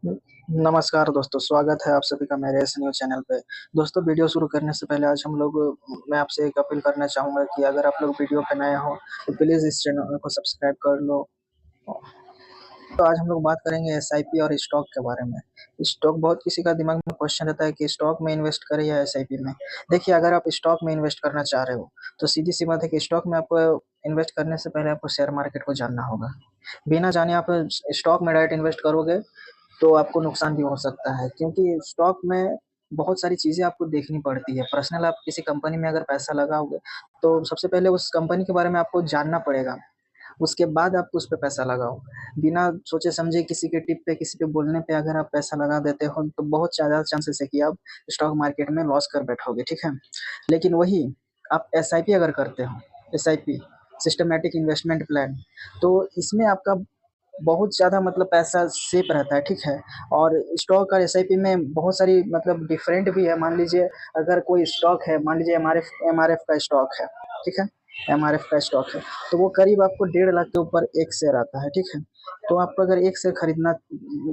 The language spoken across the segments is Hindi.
नमस्कार दोस्तों, स्वागत है आप सभी का मेरे इस न्यूज़ चैनल पे। दोस्तों, वीडियो शुरू करने से पहले आज हम लोग मैं आपसे एक अपील करना चाहूँगा कि अगर आप लोग वीडियो पे नए हो, तो प्लीज़ इस चैनल को सब्सक्राइब कर लो। तो आज हम लोग बात करेंगे एसआईपी और स्टॉक के बारे में। स्टॉक बहुत किसी का दिमाग में क्वेश्चन रहता है कि स्टॉक में इन्वेस्ट करें या एसआईपी में। देखिए, अगर आप स्टॉक में इन्वेस्ट करना चाह रहे हो, तो सीधी-सी बात है कि स्टॉक में आपको इन्वेस्ट करने से पहले आपको शेयर मार्केट को जानना होगा। बिना जाने आप स्टॉक में डायरेक्ट इन्वेस्ट करोगे तो आपको नुकसान भी हो सकता है, क्योंकि स्टॉक में बहुत सारी चीज़ें आपको देखनी पड़ती है। पर्सनल आप किसी कंपनी में अगर पैसा लगाओगे, तो सबसे पहले उस कंपनी के बारे में आपको जानना पड़ेगा। उसके बाद आप उस पे पैसा लगाओ। बिना सोचे-समझे किसी के टिप पे, किसी के बोलने पे अगर आप पैसा लगा देते हो, तो बहुत ज़्यादा चांसेस है कि आप स्टॉक मार्केट में लॉस कर बैठोगे, ठीक है? लेकिन वही आप एसआईपी अगर करते हो, एसआईपी सिस्टमैटिक इन्वेस्टमेंट प्लान, तो इसमें आपका बहुत ज़्यादा मतलब पैसा सेफ रहता है, ठीक है? और स्टॉक और एसआईपी में बहुत सारी मतलब डिफरेंट भी है। मान लीजिए अगर कोई स्टॉक है, मान लीजिए एमआरएफ का स्टॉक है, ठीक है? एमआरएफ का स्टॉक है, तो वो करीब आपको 1.5 लाख के ऊपर 1 शेयर आता है, ठीक है? तो आपको अगर 1 शेयर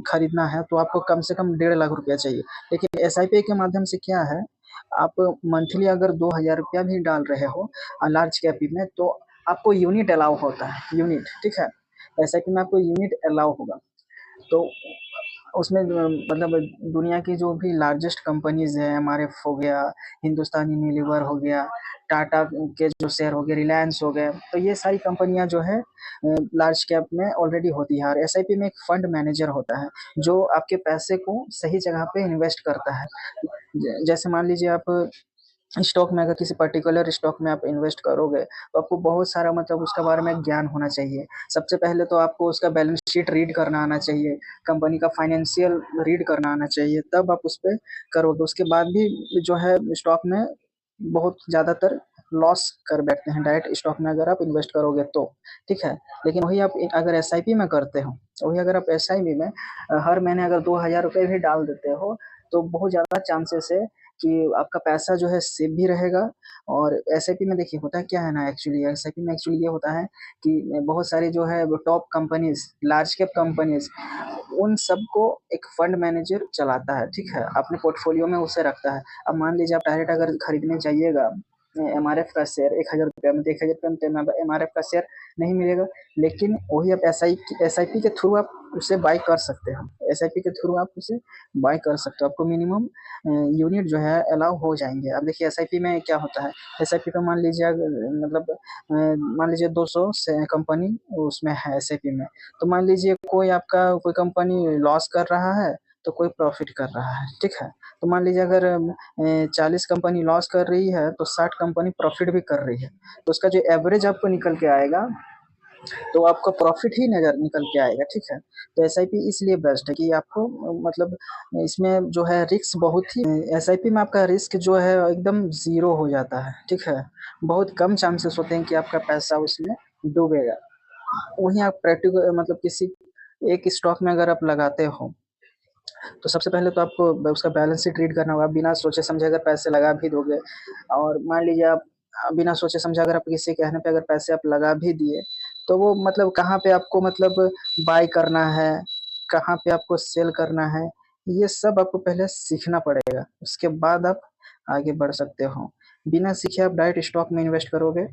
खरीदना है, तो आपको कम से कम 1.5 लाख रुपया चाहिए। लेकिन एसआईपी के माध्यम से क्या है, आप मंथली अगर ₹2000 भी डाल रहे हो लार्ज कैप में, तो आपको यूनिट अलाउ होता है, यूनिट, ठीक है? एसआईपी में आपको यूनिट अलाउ होगा। तो उसमें मतलब दुनिया की जो भी लार्जेस्ट कंपनीज़ हैं, एमआरएफ हो गया, हिंदुस्तान यूनिलीवर हो गया, टाटा के जो शेयर हो गए, रिलायंस हो गए, तो ये सारी कंपनियाँ जो है लार्ज कैप में ऑलरेडी होती है। और एसआईपी में एक फंड मैनेजर होता है, जो आपके पैसे को सही जगह पे इन्वेस्ट करता है। जैसे मान लीजिए आप स्टॉक में अगर किसी पर्टिकुलर स्टॉक में आप इन्वेस्ट करोगे, तो आपको बहुत सारा मतलब उसके बारे में ज्ञान होना चाहिए। सबसे पहले तो आपको उसका बैलेंस शीट रीड करना आना चाहिए, कंपनी का फाइनेंशियल रीड करना आना चाहिए, तब आप उस पे करोगे। उसके बाद भी जो है स्टॉक में बहुत ज़्यादातर लॉस कर बैठते हैं डायरेक्ट स्टॉक में अगर आप इन्वेस्ट करोगे तो, ठीक है? लेकिन वही आप अगर एसआईपी में करते हो, वही अगर आप एसआईपी में हर महीने अगर ₹2000 भी डाल देते हो, तो बहुत ज़्यादा चांसेस है कि आपका पैसा जो है सेफ भी रहेगा। और एसआईपी में देखिए होता क्या है ना, एक्चुअली एसआईपी में एक्चुअली ये होता है कि बहुत सारी जो है वो top companies, large cap companies, उन सबको एक फंड मैनेजर चलाता है, ठीक है? अपने पोर्टफोलियो में उसे रखता है। अब मान लीजिए आप डायरेक्ट अगर खरीदने जाइएगा एमआरएफ का शेयर ₹1000 में, तो ₹1000 में एमआरएफ का शेयर नहीं मिलेगा। लेकिन वही आप एसआईपी के थ्रू आप उसे बाय कर सकते हो। एसआईपी के थ्रू आप उसे बाय कर सकते हो। आपको मिनिमम यूनिट जो है अलाउ हो जाएँगे। अब देखिए एसआईपी में क्या होता है, एसआईपी पे मान लीजिए मतलब मान लीजिए 200 से कंपनी उसमें है एसआईपी में। तो मान लीजिए कोई कंपनी लॉस कर रहा है, तो कोई प्रॉफ़िट कर रहा है, ठीक है? तो मान लीजिए अगर 40 कंपनी लॉस कर रही है, तो 60 कंपनी प्रॉफ़िट भी कर रही है। तो उसका जो एवरेज आपको निकल के आएगा, तो आपका प्रॉफ़िट ही नज़र निकल के आएगा, ठीक है? तो एसआईपी इसलिए बेस्ट है कि आपको मतलब इसमें जो है रिस्क बहुत ही एसआईपी में आपका रिस्क जो है एकदम ज़ीरो हो जाता है, ठीक है? बहुत कम चांसेस होते हैं कि आपका पैसा उसमें डूबेगा। वहीं आप मतलब किसी एक स्टॉक में अगर आप लगाते हो, तो सबसे पहले तो आपको उसका बैलेंस शीट रीड करना होगा। बिना सोचे-समझे अगर पैसे लगा भी दोगे, और मान लीजिए आप बिना सोचे-समझे अगर आप किसी के कहने पे अगर पैसे आप लगा भी दिए, तो वो मतलब कहाँ पे आपको मतलब बाय करना है, कहाँ पे आपको सेल करना है, ये सब आपको पहले सीखना पड़ेगा। उसके बाद आप आगे बढ़ सकते हो। बिना सीखे आप डायरेक्ट स्टॉक में इन्वेस्ट करोगे,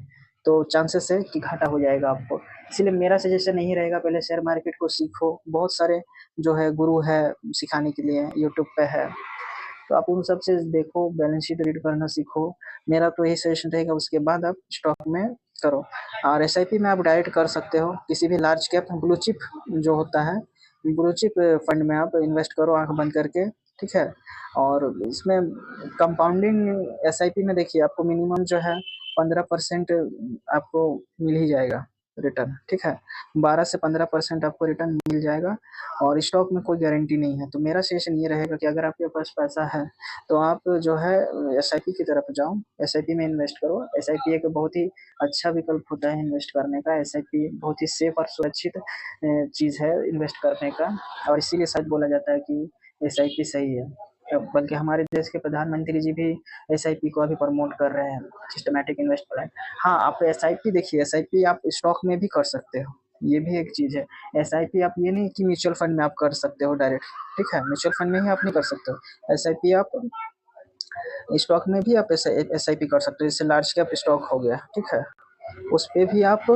तो चांसेस है कि घाटा हो जाएगा आपको। इसीलिए मेरा सजेशन यही रहेगा, पहले शेयर मार्केट को सीखो। बहुत सारे जो है गुरु है सिखाने के लिए, यूट्यूब पे है, तो आप उन सब से देखो, बैलेंस शीट रीड करना सीखो। मेरा तो यही सजेशन रहेगा, उसके बाद आप स्टॉक में करो। और एसआईपी में आप डायरेक्ट कर सकते हो, किसी भी लार्ज कैप ब्लू चिप जो होता है, ब्लू चिप फंड में आप इन्वेस्ट करो आँख बंद करके, ठीक है? और इसमें कंपाउंडिंग एसआईपी में देखिए आपको मिनिमम जो है 15% आपको मिल ही जाएगा रिटर्न, ठीक है? 12 से 15% आपको रिटर्न मिल जाएगा। और स्टॉक में कोई गारंटी नहीं है। तो मेरा सजेशन ये रहेगा कि अगर आपके पास पैसा है, तो आप जो है एसआईपी की तरफ जाओ, एसआईपी में इन्वेस्ट करो। एसआईपी एक बहुत ही अच्छा विकल्प होता है इन्वेस्ट करने का। एसआईपी बहुत ही सेफ और सुरक्षित चीज़ है इन्वेस्ट करने का, और इसीलिए शायद बोला जाता है कि एसआईपी सही है। बल्कि हमारे देश के प्रधानमंत्री जी भी एसआईपी को अभी प्रमोट कर रहे हैं, सिस्टमैटिक इन्वेस्ट प्लान। हाँ, आप एसआईपी देखिए, एसआईपी आप स्टॉक में भी कर सकते हो। ये भी एक चीज़ है। एसआईपी आप ये नहीं कि म्यूचुअल फंड में आप कर सकते हो डायरेक्ट, ठीक है? म्यूचुअल फंड में ही आप नहीं कर सकते हो। एसआईपी आप स्टॉक में भी आप एसआईपी कर सकते हो, जैसे लार्ज कैप स्टॉक हो गया, ठीक है? उस पे भी आप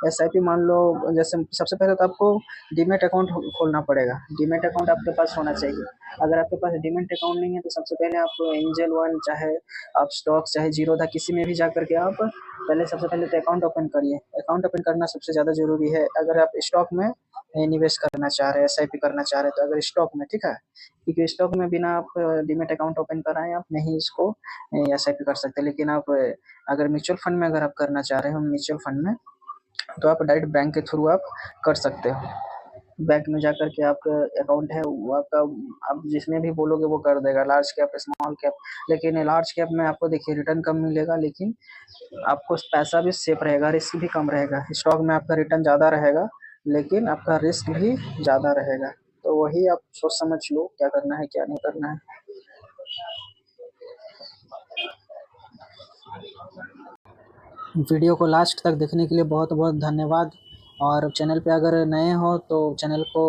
एसआईपी मान लो, जैसे सबसे पहले तो आपको डीमैट अकाउंट खोलना पड़ेगा। डीमैट अकाउंट आपके पास होना चाहिए। अगर आपके पास डीमैट अकाउंट नहीं है तो सबसे पहले आप एंजल वन चाहे आप स्टॉक चाहे जीरोधा किसी में भी जा करके आप पहले सबसे पहले तो अकाउंट ओपन करिए। अकाउंट ओपन करना सबसे ज़्यादा ज़रूरी है अगर आप स्टॉक में निवेश करना चाह रहे हैं, एसआईपी करना चाह रहे हैं तो अगर स्टॉक में, ठीक है? क्योंकि स्टॉक में बिना आप डीमैट अकाउंट ओपन कराएँ आप नहीं इसको एसआईपी कर सकते। लेकिन आप अगर म्यूचुअल फंड में अगर आप करना चाह रहे हो म्यूचुअल फंड में, तो आप डायरेक्ट बैंक के थ्रू आप कर सकते हो। बैंक में जाकर के आपका अकाउंट है वो आपका, आप जिसमें भी बोलोगे वो कर देगा, लार्ज कैप, स्मॉल कैप। लेकिन लार्ज कैप में आपको देखिए रिटर्न कम मिलेगा, लेकिन आपको पैसा भी सेफ रहेगा, रिस्क भी कम रहेगा। स्टॉक में आपका रिटर्न ज़्यादा रहेगा, लेकिन आपका रिस्क भी ज़्यादा रहेगा। तो वही आप सोच समझ लो क्या करना है, क्या नहीं करना है। वीडियो को लास्ट तक देखने के लिए बहुत-बहुत धन्यवाद। और चैनल पे अगर नए हो तो चैनल को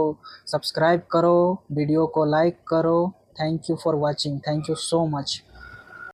सब्सक्राइब करो, वीडियो को लाइक करो। Thank you for watching. Thank you so much.